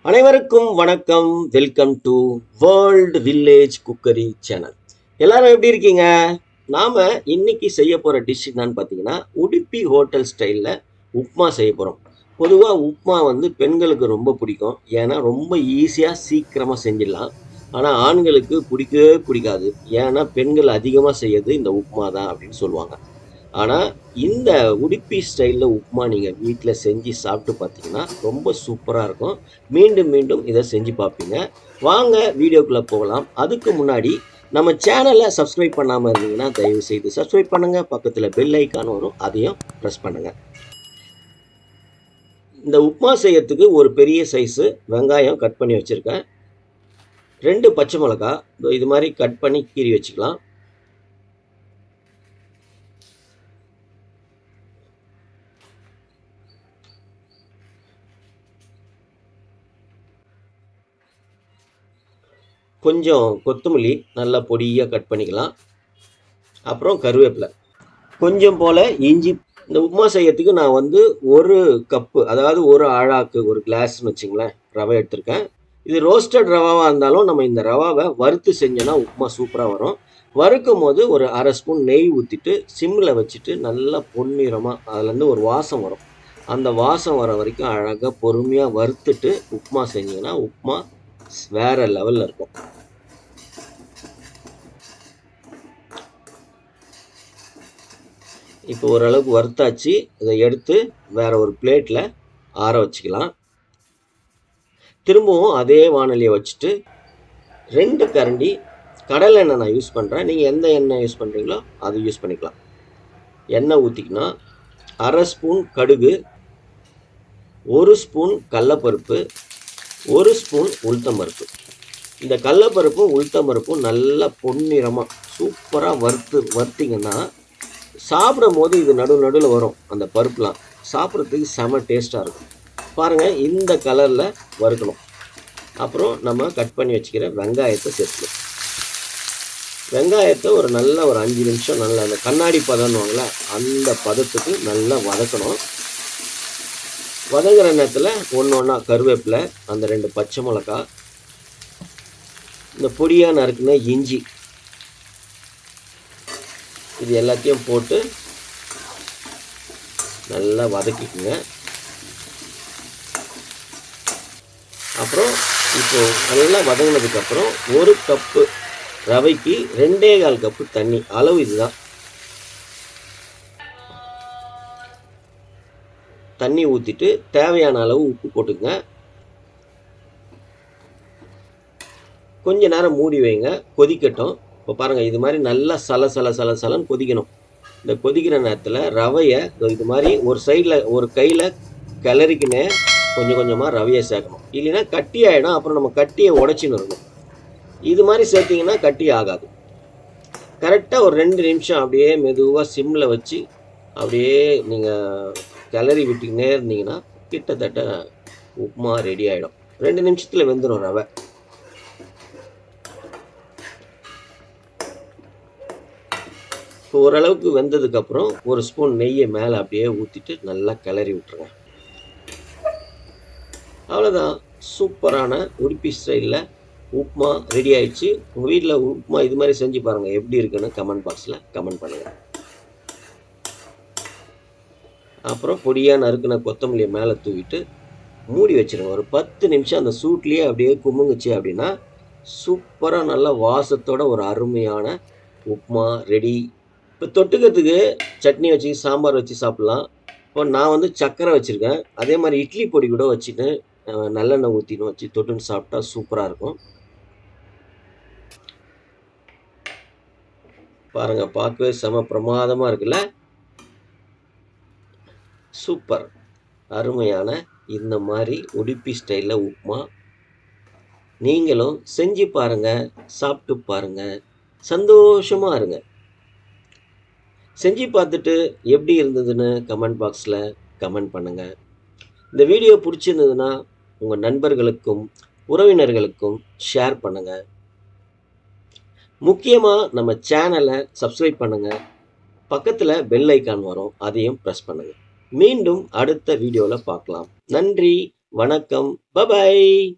அனைவருக்கும் வணக்கம். Welcome to world village cookery channel. எல்லாரும் எப்படி இருக்கீங்க? நாம இன்னைக்கு செய்ய போற டிஷ் என்னன்னு பார்த்தீங்கன்னா, உடுப்பி ஹோட்டல் ஸ்டைல்ல உப்மா செய்ய போறோம். பொதுவா உப்மா வந்து பெண்களுக்கு ரொம்ப பிடிக்கும். ஏன்னா ரொம்ப ஈஸியா சீக்கிரமா செஞ்சிடலாம். ஆனா ஆண்களுக்கு பிடிக்கவே பிடிக்காது. ஏன்னா பெண்கள் அதிகமா செய்யறது இந்த உப்மா தான் அப்படின்னு சொல்லுவாங்க. ஆனா, இந்த உடுப்பி ஸ்டைல்ல உப்மா நீங்க வீட்ல செஞ்சு சாப்பிட்டு பார்த்தீங்கன்னா, ரொம்ப சூப்பரா இருக்கும். மீண்டும், மீண்டும் இத செஞ்சு பார்ப்பீங்க. வாங்க வீடியோக்குள்ள போகலாம். அதுக்கு முன்னாடி நம்ம சேனல சப்ஸ்கிரைப் பண்ணாம இருந்தீங்கன்னா, தயவு செய்து சப்ஸ்கிரைப் பண்ணுங்க. பக்கத்துல பெல் ஐகான் வரும். அதையும் பிரஸ் பண்ணுங்க. இந்த உப்மா செய்யறதுக்கு ஒரு பெரிய சைஸு வெங்காயம் கட் பண்ணி வச்சிருக்கேன். 2 பச்சை மிளகா இது மாரி கட் பண்ணி கீறி வச்சுக்கலாம். கொஞ்சம் கொத்தமல்லி நல்லா பொடியா கட் பண்ணிக்கலாம். அப்புறம் கருவேப்பிலை. கொஞ்சம் போல இஞ்சி. இந்த உப்புமா செய்யறதுக்கு நான் வந்து ஒரு கப்பு, அதாவது ஒரு ஆழாக்கு, ஒரு கிளாஸ்ன்னு வச்சுங்களேன், ரவை எடுத்திருக்கேன். இது ரோஸ்டட் ரவாவாக இருந்தாலும் நம்ம இந்த ரவாவை வறுத்து செஞ்சோன்னா உப்புமா சூப்பராக வரும். வறுக்கும் போது ஒரு அரை ஸ்பூன் நெய் ஊற்றிட்டு சிம்மில் வச்சுட்டு நல்லா பொன்னிறமாக அதுலேருந்து ஒரு வாசம் வரும். அந்த வாசம் வர வரைக்கும் அழகாக பொறுமையாக வறுத்துட்டு உப்புமா செஞ்சிங்கன்னா உப்புமா வேறு லெவலில் இருக்கும். இப்போ ஓரளவுக்கு வறுத்தாச்சு. இதை எடுத்து வேற ஒரு பிளேட்டில் ஆற வச்சுக்கலாம். திரும்பவும் அதே வானலியை வச்சுட்டு 2 கரண்டி கடலை எண்ணெய் நான் யூஸ் பண்ணுறேன். நீங்கள் எந்த எண்ணெய் யூஸ் பண்ணுறீங்களோ அது யூஸ் பண்ணிக்கலாம். எண்ணெய் ஊற்றிக்கினா அரை ஸ்பூன் கடுகு, 1 ஸ்பூன் கடலப்பருப்பு, 1 ஸ்பூன் உளுத்தம்பருப்பு. இந்த கடலப்பருப்பும் உளுத்தம்பருப்பும் நல்லா பொன்னிறமாக சூப்பராக வறுத்திங்கன்னா சாப்பிடும் போது இது நடுவில் வரும். அந்த பருப்புலாம் சாப்பிட்றதுக்கு செம டேஸ்ட்டாக இருக்கும். பாருங்கள், இந்த கலரில் வறுக்கணும். அப்புறம் நம்ம கட் பண்ணி வச்சுக்கிற வெங்காயத்தை சேர்த்துக்கணும். வெங்காயத்தை ஒரு 5 நிமிஷம் நல்லா அந்த கண்ணாடி பதம்னுவாங்கள அந்த பதத்துக்கு நல்லா வதக்கணும். வதங்குற நேரத்தில் ஒன்று ஒன்றா கருவேப்பிலை, அந்த 2 பச்சை மிளகா, இந்த பொடியாக நறுக்குன இஞ்சி, இது எல்லாத்தையும் போட்டு நல்லா வதக்கிக்குங்க. அப்புறம் இப்போ நல்லா வதங்கினதுக்கப்புறம் 1 கப்பு ரவைக்கு 2.25 கப்பு தண்ணி அளவு இதுதான். தண்ணி ஊற்றிட்டு தேவையான அளவு உப்பு போட்டுங்க. கொஞ்ச நேரம் மூடி வைங்க, கொதிக்கட்டும். இப்போ பாருங்கள், இது மாதிரி நல்லா சலன்னு கொதிக்கணும். இந்த கொதிக்கிற நேரத்தில் ரவையை இது மாதிரி ஒரு சைடில் ஒரு கையில் கிளறிக்கினே கொஞ்சம் கொஞ்சமாக ரவையை சேர்க்கணும். இல்லைன்னா கட்டி ஆகிடும். அப்புறம் நம்ம கட்டியை உடச்சின்னு இருக்கணும். இது மாதிரி சேர்த்திங்கன்னா கட்டி ஆகாது. கரெக்டாக ஒரு 2 நிமிஷம் அப்படியே மெதுவாக சிம்மில் வச்சு அப்படியே நீங்கள் கிளறி விட்டுக்கினே இருந்தீங்கன்னா கிட்டத்தட்ட உப்புமா ரெடி ஆகிடும். 2 நிமிஷத்தில் வெந்துடும் ரவை. இப்போ ஓரளவுக்கு வெந்ததுக்கப்புறம் 1 ஸ்பூன் நெய்யை மேலே அப்படியே ஊற்றிட்டு நல்லா கிளறி விட்டுருங்க. அவ்வளோதான், சூப்பரான உடுப்பி ஸ்டைலில் உப்புமா ரெடி ஆயிடுச்சு. உங்கள் வீட்டில் உப்புமா இது மாதிரி செஞ்சு பாருங்கள், எப்படி இருக்குன்னு கமெண்ட் பாக்ஸில் கமெண்ட் பண்ணுங்கள். அப்புறம் பொடியாக நறுக்கின கொத்தமல்லியை மேலே தூவிட்டு மூடி வச்சுருங்க. ஒரு 10 நிமிஷம் அந்த சூட்லேயே அப்படியே குமுங்குச்சு அப்படின்னா சூப்பராக நல்ல வாசத்தோட ஒரு அருமையான உப்புமா ரெடி. இப்போ தொட்டுக்கிறதுக்கு சட்னி வச்சு சாம்பார் வச்சு சாப்பிட்லாம். இப்போ நான் வந்து சர்க்கரை வச்சுருக்கேன். அதே மாதிரி இட்லி பொடி கூட வச்சுட்டு நல்லெண்ணெய் ஊற்றின்னு வச்சு தொட்டுன்னு சாப்பிட்டா சூப்பராக இருக்கும். பாருங்கள், பார்க்கவே செம பிரமாதமாக இருக்குல்ல. சூப்பர், அருமையான இந்த மாதிரி உடுப்பி ஸ்டைலில் உப்புமா நீங்களும் செஞ்சு பாருங்கள், சாப்பிட்டு பாருங்கள், சந்தோஷமாக இருங்க. செஞ்சு பார்த்துட்டு எப்படி இருந்ததுன்னு கமெண்ட் பாக்ஸில் கமெண்ட் பண்ணுங்கள். இந்த வீடியோ பிடிச்சிருந்ததுன்னா உங்கள் நண்பர்களுக்கும் உறவினர்களுக்கும் ஷேர் பண்ணுங்கள். முக்கியமாக நம்ம சேனலை சப்ஸ்கிரைப் பண்ணுங்கள். பக்கத்தில் பெல் ஐக்கான் வரும், அதையும் ப்ரெஸ் பண்ணுங்கள். மீண்டும் அடுத்த வீடியோவில் பார்க்கலாம். நன்றி, வணக்கம். பபாய்.